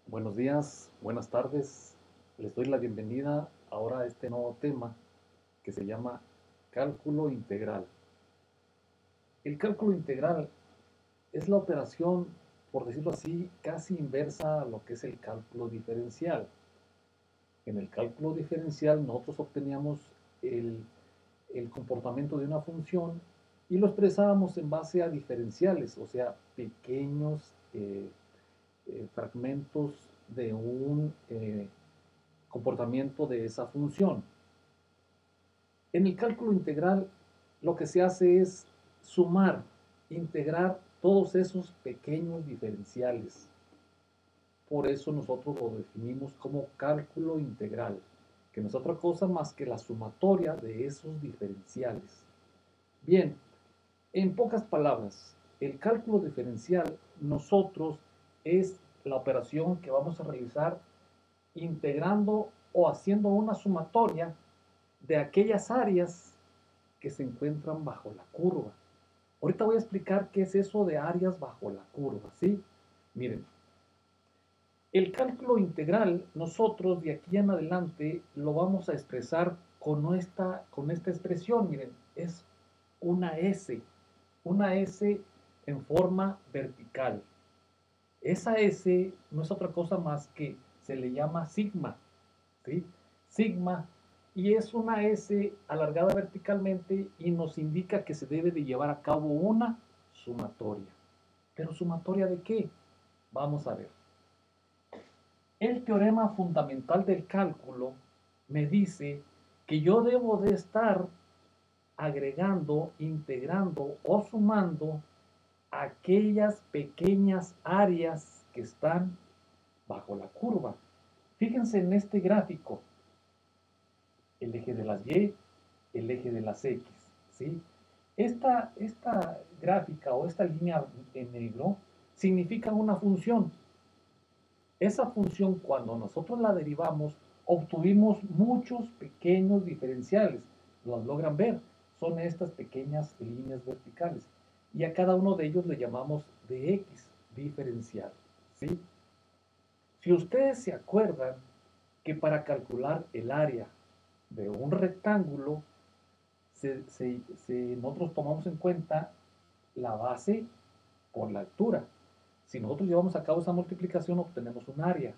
Buenos días, buenas tardes. Les doy la bienvenida ahora a este nuevo tema que se llama cálculo integral. El cálculo integral es la operación, por decirlo así, casi inversa a lo que es el cálculo diferencial. En el cálculo diferencial nosotros obteníamos el, el comportamiento de una función y lo expresábamos en base a diferenciales, o sea, pequeños fragmentos de un comportamiento de esa función. En el cálculo integral lo que se hace es sumar, integrar todos esos pequeños diferenciales. Por eso nosotros lo definimos como cálculo integral, que no es otra cosa más que la sumatoria de esos diferenciales. Bien, en pocas palabras, el cálculo diferencial nosotros es la operación que vamos a realizar integrando o haciendo una sumatoria de aquellas áreas que se encuentran bajo la curva. Ahorita voy a explicar qué es eso de áreas bajo la curva, ¿sí? Miren, el cálculo integral nosotros de aquí en adelante lo vamos a expresar con esta expresión, miren, es una S en forma vertical. Esa S no es otra cosa más que se le llama sigma, ¿sí? Sigma, y es una S alargada verticalmente y nos indica que se debe de llevar a cabo una sumatoria. ¿Pero sumatoria de qué? Vamos a ver. El teorema fundamental del cálculo me dice que yo debo de estar agregando, integrando o sumando aquellas pequeñas áreas que están bajo la curva. Fíjense en este gráfico, el eje de las Y, el eje de las X, ¿sí? Esta gráfica o esta línea en negro significa una función. Esa función, cuando nosotros la derivamos, obtuvimos muchos pequeños diferenciales. ¿Los logran ver? Son estas pequeñas líneas verticales. Y a cada uno de ellos le llamamos dx, diferencial, ¿sí? Si ustedes se acuerdan que para calcular el área de un rectángulo, nosotros tomamos en cuenta la base por la altura. Si nosotros llevamos a cabo esa multiplicación, obtenemos un área.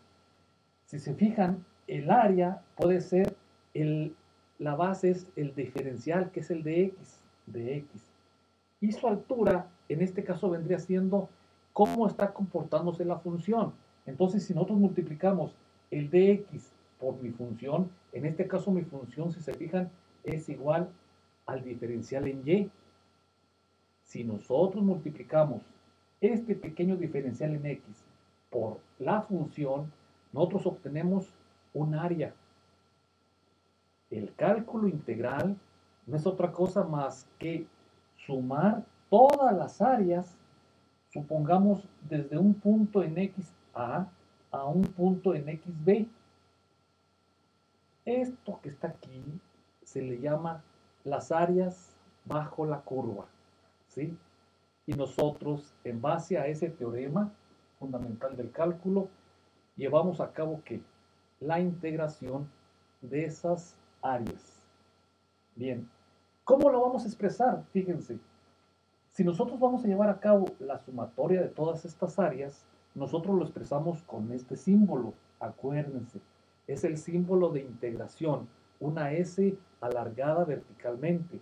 Si se fijan, el área puede ser, la base es el diferencial, que es el de x. Y su altura, en este caso, vendría siendo cómo está comportándose la función. Entonces, si nosotros multiplicamos el dx por mi función, en este caso mi función, si se fijan, es igual al diferencial en y. Si nosotros multiplicamos este pequeño diferencial en x por la función, nosotros obtenemos un área. El cálculo integral no es otra cosa más que sumar todas las áreas, supongamos desde un punto en XA a un punto en XB. Esto que está aquí se le llama las áreas bajo la curva, ¿sí? Y nosotros, en base a ese teorema fundamental del cálculo, llevamos a cabo que la integración de esas áreas. Bien, ¿cómo lo vamos a expresar? Fíjense, si nosotros vamos a llevar a cabo la sumatoria de todas estas áreas, nosotros lo expresamos con este símbolo. Acuérdense, es el símbolo de integración, una S alargada verticalmente.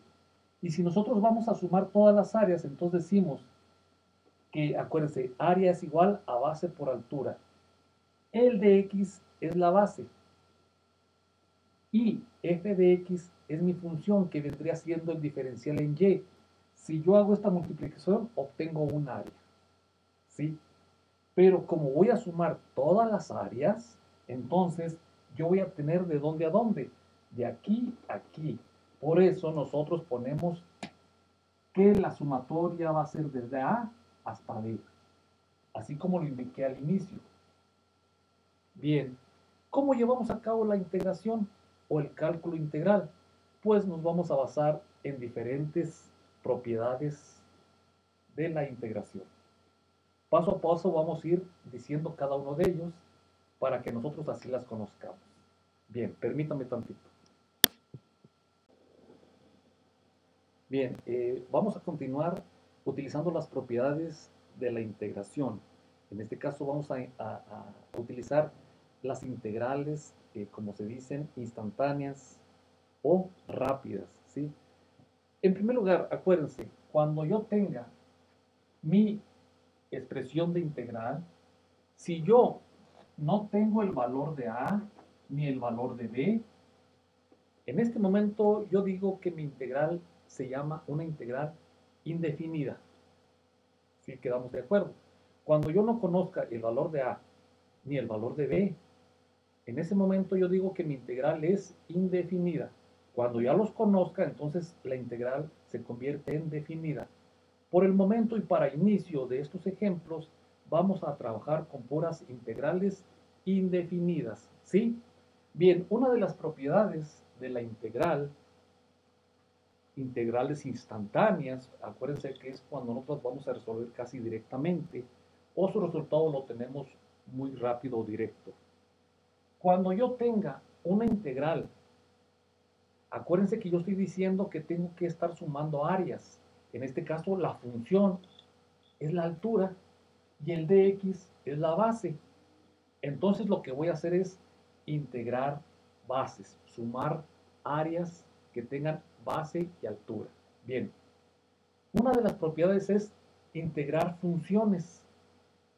Y si nosotros vamos a sumar todas las áreas, entonces decimos que, acuérdense, área es igual a base por altura. El de x es la base. Y f de x es mi función que vendría siendo el diferencial en y. Si yo hago esta multiplicación, obtengo un área, ¿sí? Pero como voy a sumar todas las áreas, entonces yo voy a tener de dónde a dónde, de aquí a aquí. Por eso nosotros ponemos que la sumatoria va a ser desde A hasta B, así como lo indiqué al inicio. Bien, ¿cómo llevamos a cabo la integración o el cálculo integral? Pues nos vamos a basar en diferentes propiedades de la integración. Paso a paso vamos a ir diciendo cada uno de ellos para que nosotros así las conozcamos. Bien, permítame tantito. Bien, vamos a continuar utilizando las propiedades de la integración. En este caso vamos a utilizar las integrales, como se dicen, instantáneas o rápidas, ¿sí? En primer lugar, acuérdense, cuando yo tenga mi expresión de integral, si yo no tengo el valor de A ni el valor de B, en este momento yo digo que mi integral se llama una integral indefinida. ¿Sí quedamos de acuerdo? Cuando yo no conozca el valor de A ni el valor de B, en ese momento yo digo que mi integral es indefinida. Cuando ya los conozca, entonces la integral se convierte en definida. Por el momento y para inicio de estos ejemplos, vamos a trabajar con puras integrales indefinidas, ¿sí? Bien, una de las propiedades de la integral, integrales instantáneas, acuérdense que es cuando nosotros vamos a resolver casi directamente, o su resultado lo tenemos muy rápido o directo. Cuando yo tenga una integral, acuérdense que yo estoy diciendo que tengo que estar sumando áreas. En este caso, la función es la altura y el dx es la base. Entonces lo que voy a hacer es integrar bases, sumar áreas que tengan base y altura. Bien, una de las propiedades es integrar funciones.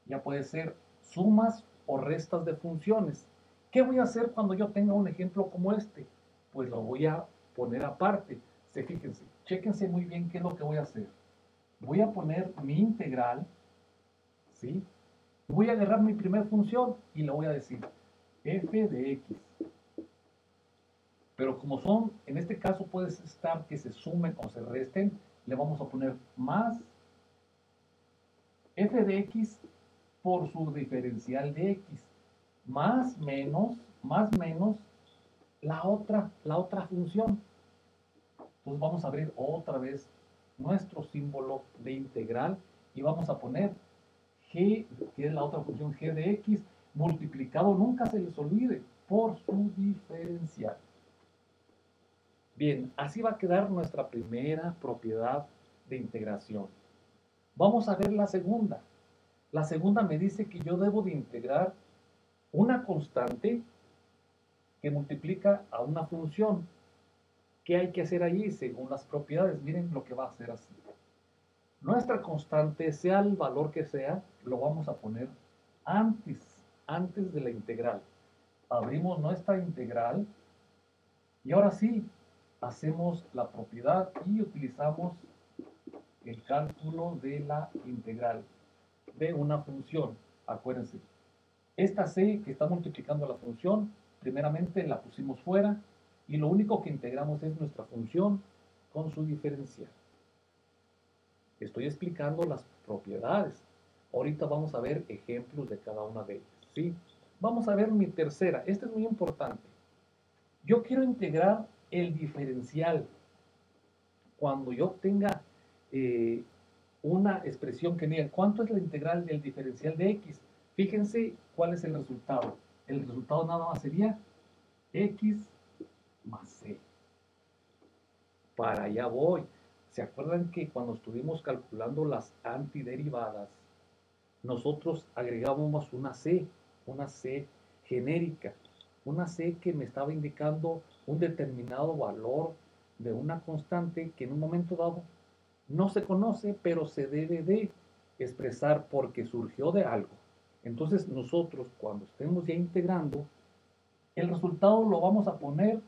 Ya puede ser sumas o restas de funciones. ¿Qué voy a hacer cuando yo tenga un ejemplo como este? Pues lo voy a poner aparte. Fíjense, chéquense muy bien qué es lo que voy a hacer. Voy a poner mi integral, ¿sí? Voy a agarrar mi primera función y le voy a decir f de x. Pero como son, en este caso puede estar que se sumen o se resten, le vamos a poner más f de x por su diferencial de x, más menos la otra función. Entonces vamos a abrir otra vez nuestro símbolo de integral y vamos a poner g, que es la otra función g de x, multiplicado, nunca se les olvide, por su diferencial. Bien, así va a quedar nuestra primera propiedad de integración. Vamos a ver la segunda. La segunda me dice que yo debo de integrar una constante que multiplica a una función. ¿Qué hay que hacer allí? Según las propiedades, miren lo que va a hacer así. Nuestra constante, sea el valor que sea, lo vamos a poner antes de la integral. Abrimos nuestra integral y ahora sí, hacemos la propiedad y utilizamos el cálculo de la integral de una función. Acuérdense, esta c que está multiplicando la función, primeramente la pusimos fuera y lo único que integramos es nuestra función con su diferencial. Estoy explicando las propiedades. Ahorita vamos a ver ejemplos de cada una de ellas, ¿sí? Vamos a ver mi tercera. Esta es muy importante. Yo quiero integrar el diferencial. Cuando yo tenga una expresión que diga cuánto es la integral del diferencial de x, fíjense cuál es el resultado. El resultado nada más sería x más c. Para allá voy. ¿Se acuerdan que cuando estuvimos calculando las antiderivadas, nosotros agregábamos una C genérica, una C que me estaba indicando un determinado valor de una constante que en un momento dado no se conoce, pero se debe de expresar porque surgió de algo? Entonces nosotros cuando estemos ya integrando, el resultado lo vamos a poner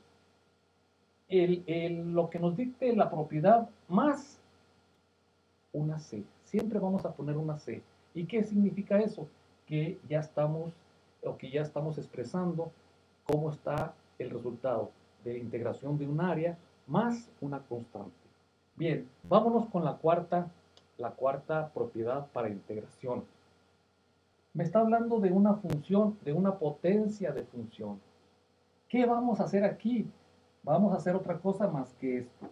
lo que nos dicte la propiedad más una C. Siempre vamos a poner una C. ¿Y qué significa eso? Que ya estamos expresando cómo está el resultado de la integración de un área más una constante. Bien, vámonos con la cuarta propiedad para integración. Me está hablando de una función, de una potencia de función. ¿Qué vamos a hacer aquí? Vamos a hacer otra cosa más que esto.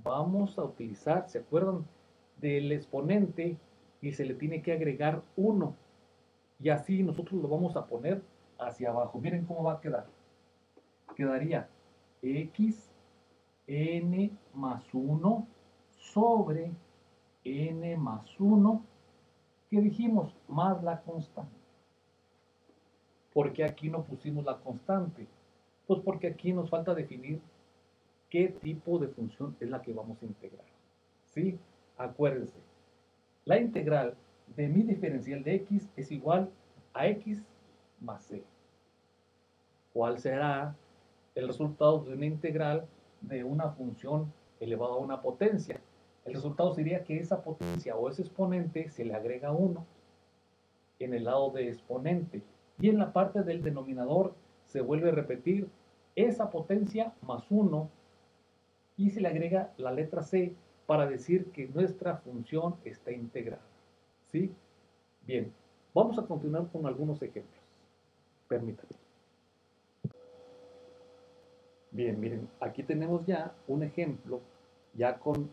Vamos a utilizar, ¿se acuerdan del exponente? Y se le tiene que agregar 1. Y así nosotros lo vamos a poner hacia abajo. Miren cómo va a quedar. Quedaría x n más 1 sobre n más 1, ¿qué dijimos? Más la constante. ¿Por qué aquí no pusimos la constante? Pues porque aquí nos falta definir qué tipo de función es la que vamos a integrar. ¿Sí? Acuérdense, la integral de mi diferencial de x es igual a x más c. ¿Cuál será el resultado de una integral de una función elevada a una potencia? El resultado sería que esa potencia o ese exponente se le agrega 1 en el lado de exponente y en la parte del denominador se vuelve a repetir esa potencia más 1 y se le agrega la letra c para decir que nuestra función está integrada. ¿Sí? Bien, vamos a continuar con algunos ejemplos. Permítanme. Bien, miren, aquí tenemos ya un ejemplo, ya con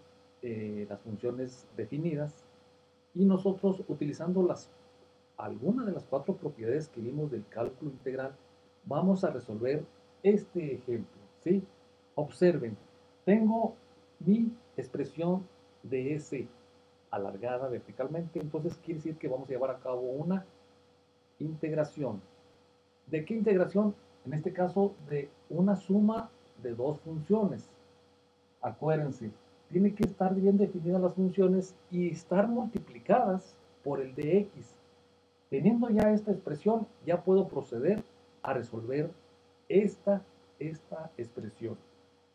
las funciones definidas y nosotros utilizando algunas de las 4 propiedades que vimos del cálculo integral, vamos a resolver este ejemplo, ¿sí? Observen, tengo mi expresión de S alargada verticalmente, entonces quiere decir que vamos a llevar a cabo una integración. ¿De qué integración? En este caso, de una suma de 2 funciones. Acuérdense, tiene que estar bien definidas las funciones y estar multiplicadas por el de x. Teniendo ya esta expresión, ya puedo proceder a resolver esta expresión.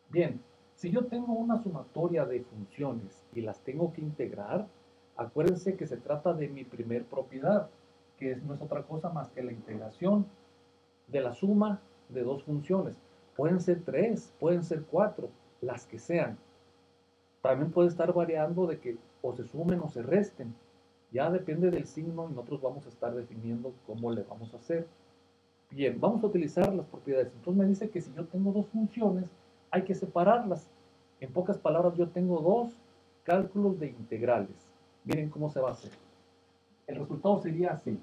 Bien, si yo tengo una sumatoria de funciones y las tengo que integrar, acuérdense que se trata de mi primer propiedad, que no es otra cosa más que la integración de la suma de 2 funciones. Pueden ser 3, pueden ser 4, las que sean. También puede estar variando de que o se sumen o se resten. Ya depende del signo y nosotros vamos a estar definiendo cómo le vamos a hacer. Bien, vamos a utilizar las propiedades. Entonces me dice que si yo tengo 2 funciones, hay que separarlas. En pocas palabras, yo tengo 2 cálculos de integrales. Miren cómo se va a hacer. El resultado sería así.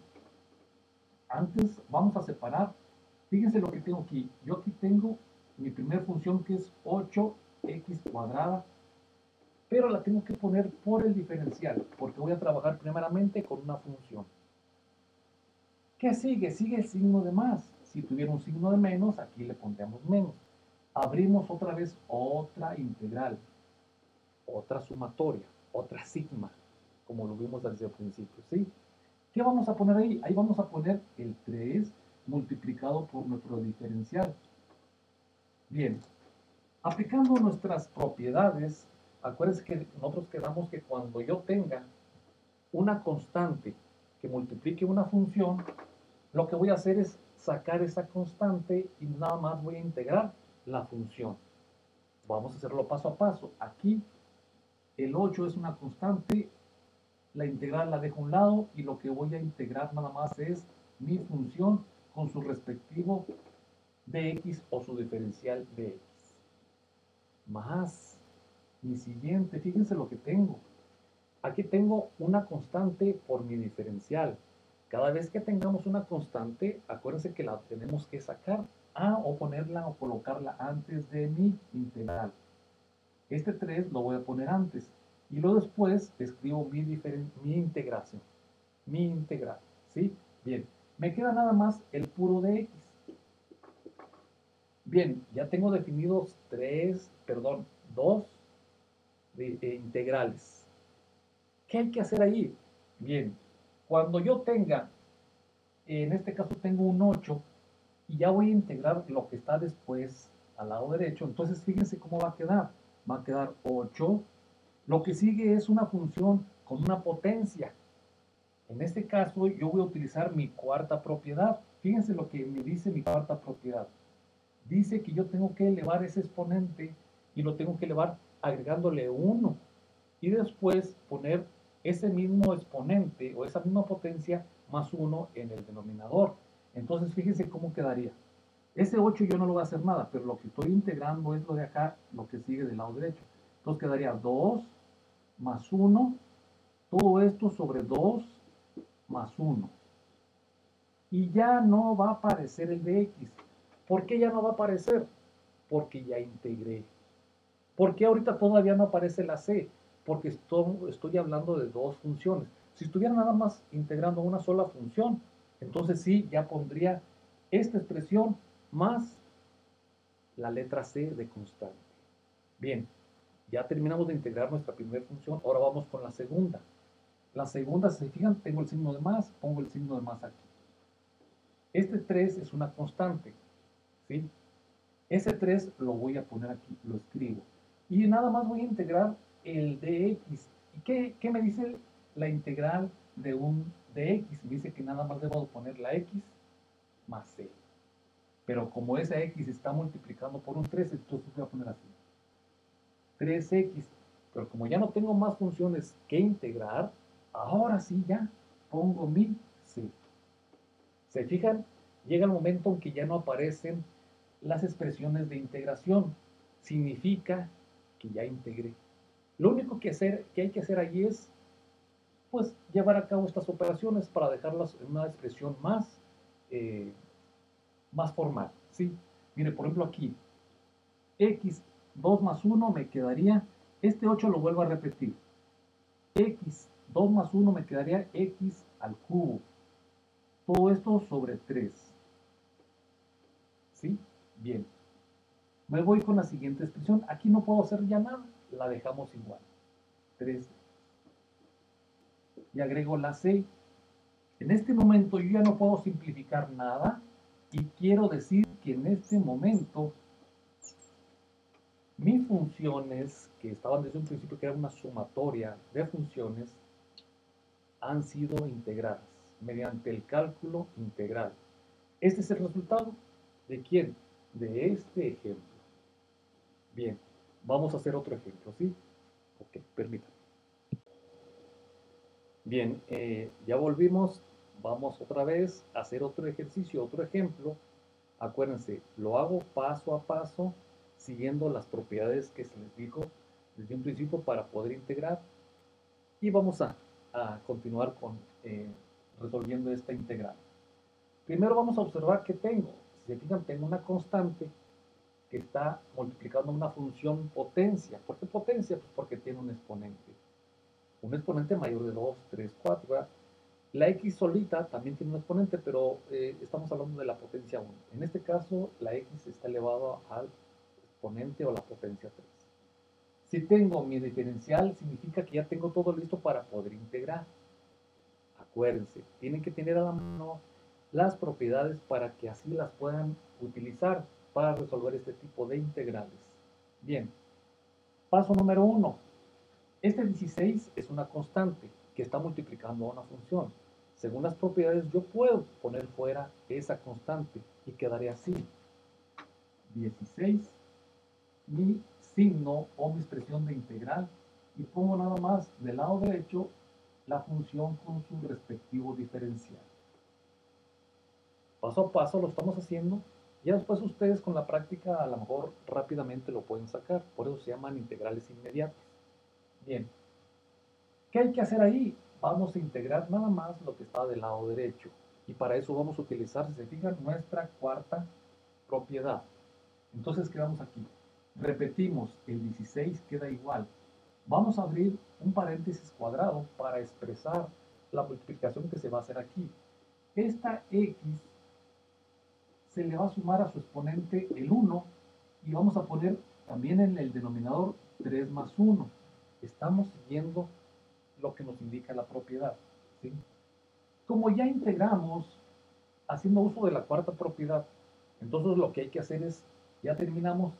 Antes vamos a separar. Fíjense lo que tengo aquí. Yo aquí tengo mi primera función que es 8x cuadrada, pero la tengo que poner por el diferencial, porque voy a trabajar primeramente con una función. ¿Qué sigue? Sigue el signo de más. Si tuviera un signo de menos, aquí le pondríamos menos. Abrimos otra vez otra integral, otra sumatoria, otra sigma, como lo vimos desde el principio, ¿sí? ¿Qué vamos a poner ahí? Ahí vamos a poner el 3 multiplicado por nuestro diferencial. Bien, aplicando nuestras propiedades, acuérdense que nosotros quedamos que cuando yo tenga una constante que multiplique una función, lo que voy a hacer es sacar esa constante y nada más voy a integrar la función. Vamos a hacerlo paso a paso. Aquí el 8 es una constante, la integral la dejo a un lado y lo que voy a integrar nada más es mi función con su respectivo dx o su diferencial de x. Más mi siguiente, fíjense lo que tengo. Aquí tengo una constante por mi diferencial. Cada vez que tengamos una constante, acuérdense que la tenemos que sacar o ponerla o colocarla antes de mi integral. Este 3 lo voy a poner antes. Y luego después escribo mi integración. Mi integral. ¿Sí? Bien. Me queda nada más el puro de x. Bien, ya tengo definidos 2 integrales. ¿Qué hay que hacer ahí? Bien, cuando yo tenga, en este caso tengo un 8 y ya voy a integrar lo que está después al lado derecho, entonces fíjense cómo va a quedar. Va a quedar 8. Lo que sigue es una función con una potencia. En este caso yo voy a utilizar mi cuarta propiedad. Fíjense lo que me dice mi cuarta propiedad. Dice que yo tengo que elevar ese exponente y lo tengo que elevar agregándole 1 y después poner ese mismo exponente o esa misma potencia más 1 en el denominador. Entonces fíjense cómo quedaría. Ese 8 yo no lo voy a hacer nada, pero lo que estoy integrando es lo de acá, lo que sigue del lado derecho. Entonces quedaría 2 más 1, todo esto sobre 2 más 1. y ya no va a aparecer el de x. ¿Por qué ya no va a aparecer? Porque ya integré. ¿Por qué ahorita todavía no aparece la c? Porque estoy hablando de dos funciones. Si estuviera nada más integrando una sola función, entonces sí, ya pondría esta expresión más la letra c de constante. Bien, ya terminamos de integrar nuestra primera función, ahora vamos con la segunda. La segunda, si se fijan, tengo el signo de más, pongo el signo de más aquí. Este 3 es una constante, ¿sí? Ese 3 lo voy a poner aquí, lo escribo. Y nada más voy a integrar el dx. ¿Y qué me dice la integral de un dx? Me dice que nada más debo poner la x más c. Pero como esa x está multiplicando por un 3, entonces voy a poner así. 3x. Pero como ya no tengo más funciones que integrar, ahora sí ya pongo mi c. ¿Se fijan? Llega el momento en que ya no aparecen las expresiones de integración. Significa que ya integré. Lo único que hay que hacer allí es pues llevar a cabo estas operaciones para dejarlas en una expresión más formal, ¿sí? Mire, por ejemplo aquí, x 2 más 1 me quedaría, este 8 lo vuelvo a repetir, x 2 más 1 me quedaría x al cubo. Todo esto sobre 3. ¿Sí? Bien. Me voy con la siguiente expresión. Aquí no puedo hacer ya nada. La dejamos igual. 3. Y agrego la c. En este momento yo ya no puedo simplificar nada y quiero decir que en este momento mis funciones, que estaban desde un principio que era una sumatoria de funciones, han sido integradas mediante el cálculo integral. Este es el resultado de quién? De este ejemplo. Bien, vamos a hacer otro ejemplo, ¿sí? Ok, permítanme. Bien, ya volvimos. Vamos otra vez a hacer otro ejercicio, otro ejemplo. Acuérdense, lo hago paso a paso, siguiendo las propiedades que se les dijo desde un principio para poder integrar. Y vamos a continuar con resolviendo esta integral. Primero vamos a observar que tengo. Si se fijan, tengo una constante que está multiplicando una función potencia. ¿Por qué potencia? Pues porque tiene un exponente. Un exponente mayor de 2, 3, 4. ¿verdad? La x solita también tiene un exponente, pero estamos hablando de la potencia 1. En este caso, la x está elevado al exponente o la potencia 3. Si tengo mi diferencial, significa que ya tengo todo listo para poder integrar. Acuérdense, tienen que tener a la mano las propiedades para que así las puedan utilizar para resolver este tipo de integrales. Bien, paso número 1. Este 16 es una constante que está multiplicando a una función. Según las propiedades, yo puedo poner fuera esa constante y quedaría así. 16, mi signo o mi expresión de integral, y pongo nada más del lado derecho la función con su respectivo diferencial. Paso a paso lo estamos haciendo. Ya después ustedes con la práctica a lo mejor rápidamente lo pueden sacar. Por eso se llaman integrales inmediatas. Bien. ¿Qué hay que hacer ahí? Vamos a integrar nada más lo que está del lado derecho. Y para eso vamos a utilizar, si se fijan, nuestra cuarta propiedad. Entonces quedamos aquí. Repetimos, el 16 queda igual. Vamos a abrir un paréntesis cuadrado para expresar la multiplicación que se va a hacer aquí. Esta x se le va a sumar a su exponente el 1 y vamos a poner también en el denominador 3 más 1. Estamos siguiendo lo que nos indica la propiedad. ¿sí? Como ya integramos haciendo uso de la cuarta propiedad, entonces lo que hay que hacer es, ya terminamos,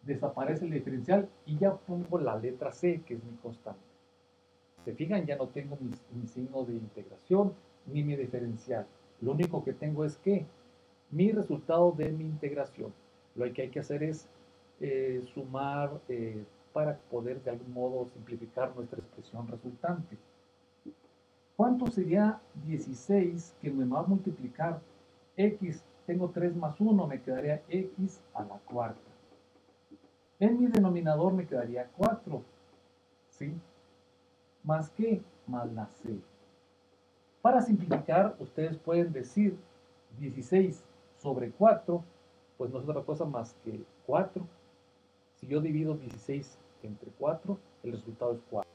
desaparece el diferencial y ya pongo la letra c, que es mi constante. Se fijan, ya no tengo mi signo de integración ni mi diferencial. Lo único que tengo es que mi resultado de mi integración. Lo que hay que hacer es sumar para poder de algún modo simplificar nuestra expresión resultante. ¿Cuánto sería 16 que me va a multiplicar x? Tengo 3 más 1, me quedaría x a la cuarta. En mi denominador me quedaría 4, ¿sí? ¿Más qué? Más la c. Para simplificar, ustedes pueden decir 16 sobre 4, pues no es otra cosa más que 4. Si yo divido 16 entre 4, el resultado es 4.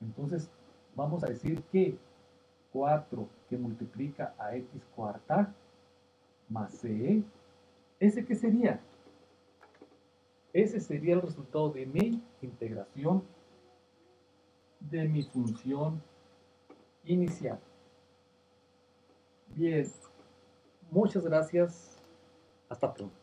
Entonces, vamos a decir que 4 que multiplica a x cuarta más c, ¿ese qué sería? Ese sería el resultado de mi integración de mi función inicial. Bien, muchas gracias. Hasta pronto.